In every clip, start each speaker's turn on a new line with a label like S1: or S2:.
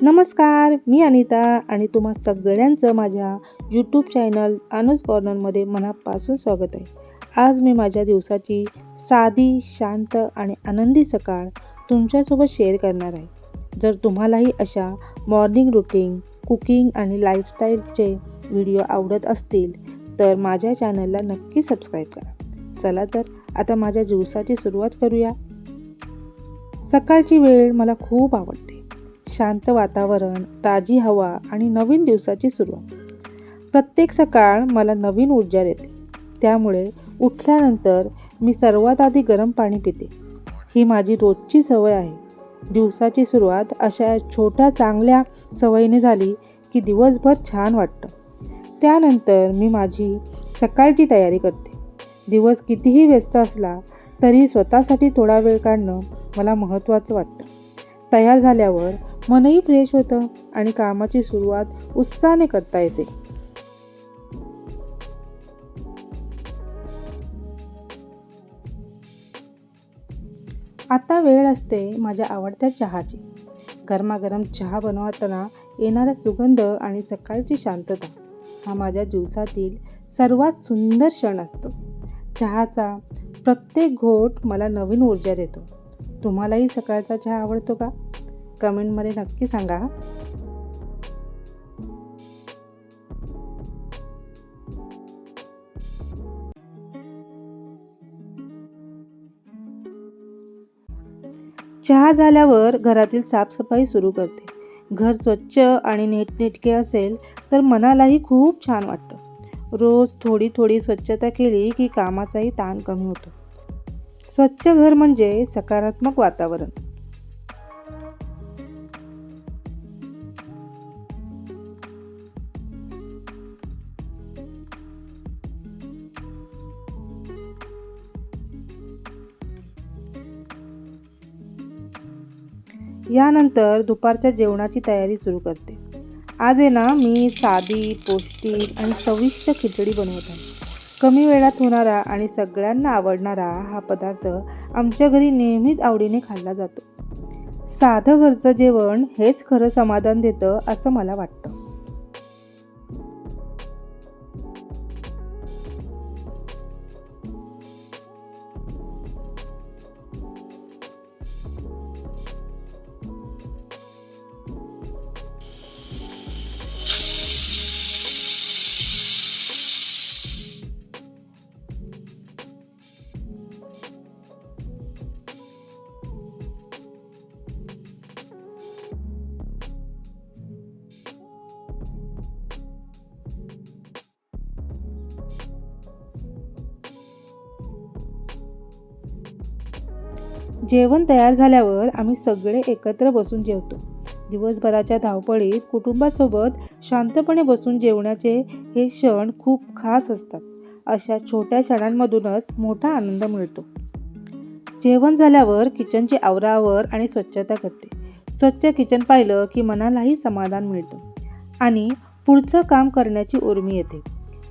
S1: नमस्कार, मी अनिता आणि तुम्हा सगळ्यांचं माझ्या यूट्यूब चॅनल अनुज कॉर्नरमध्ये मनापासून स्वागत आहे. आज मी माझ्या दिवसाची साधी, शांत आणि आनंदी सकाळ तुमच्यासोबत शेअर करणार आहे. जर तुम्हालाही अशा मॉर्निंग रुटीन, कुकिंग आणि लाईफस्टाईलचे व्हिडिओ आवडत असतील तर माझ्या चॅनलला नक्की सबस्क्राईब करा. चला तर आता माझ्या दिवसाची सुरुवात करूया. सकाळची वेळ मला खूप आवडते. शांत वातावरण, ताजी हवा आणि नवीन दिवसाची सुरुवात. प्रत्येक सकाळ मला नवीन ऊर्जा देते. त्यामुळे उठल्यानंतर मी सर्वात आधी गरम पाणी पिते. ही माझी रोजची सवय आहे. दिवसाची सुरुवात अशा छोट्या चांगल्या सवयीने झाली की दिवसभर छान वाटतं. त्यानंतर मी माझी सकाळची तयारी करते. दिवस कितीही व्यस्त असला तरी स्वतःसाठी थोडा वेळ काढणं मला महत्त्वाचं वाटतं. तयार झाल्यावर मनही फ्रेश होतं आणि कामाची सुरुवात उत्साहाने करता येते. आता वेळ असते माझ्या आवडत्या चहाची. गरमागरम चहा बनवताना येणारा सुगंध आणि सकाळची शांतता हा माझ्या दिवसातील सर्वात सुंदर क्षण असतो. चहाचा प्रत्येक घोट मला नवीन ऊर्जा देतो. तुम्हालाही सकाळचा चहा आवडतो का? कमेंटमध्ये नक्की सांगा. चहा झाल्यावर घरातील साफसफाई सुरू करते. घर स्वच्छ आणि नीटनेटके असेल तर मनालाही खूप छान वाटतं. रोज थोडी थोडी स्वच्छता केली की कामाचाही ताण कमी होतो. स्वच्छ घर म्हणजे सकारात्मक वातावरण. यानंतर दुपारच्या जेवणाची तयारी सुरू करते. आज आहे ना मी साधी, पौष्टिक आणि चविष्ट खिचडी बनवत आहे. कमी वेळात होणारा आणि सगळ्यांना आवडणारा हा पदार्थ आमच्या घरी नेहमीच आवडीने खाल्ला जातो. साधं घरचं जेवण हेच खरं समाधान देतं असं मला वाटतं. जेवण तयार झाल्यावर आम्ही सगळे एकत्र बसून जेवतो. दिवसभराच्या धावपळीत कुटुंबासोबत शांतपणे बसून जेवण्याचे हे क्षण खूप खास असतात. अशा छोट्या क्षणांमधूनच मोठा आनंद मिळतो. जेवण झाल्यावर किचनची आवराआवर आणि स्वच्छता करते. स्वच्छ किचन पाहिलं की मनालाही समाधान मिळतं आणि पुढचं काम करण्याची उर्मी येते.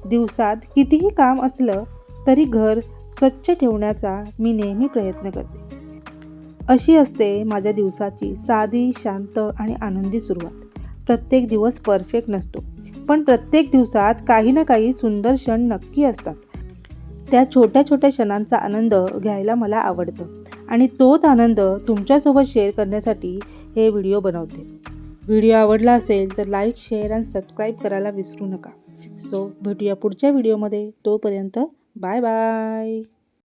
S1: दिवसात कितीही काम असलं तरी घर स्वच्छ ठेवण्याचा मी नेहमी प्रयत्न करते. अशी असते माझ्या दिवसाची साधी, शांत आणि आनंदी सुरुवात. प्रत्येक दिवस परफेक्ट नसतो, पण प्रत्येक दिवसात काही ना काही सुंदर क्षण नक्की असतात. त्या छोट्या छोट्या क्षणांचा आनंद घ्यायला मला आवडतं आणि तोच आनंद तुमच्यासोबत शेअर करण्यासाठी हे व्हिडिओ बनवते. व्हिडिओ आवडला असेल तर लाईक, शेअर आणि सबस्क्राईब करायला विसरू नका. भेटूया पुढच्या व्हिडिओमध्ये. तोपर्यंत बाय बाय.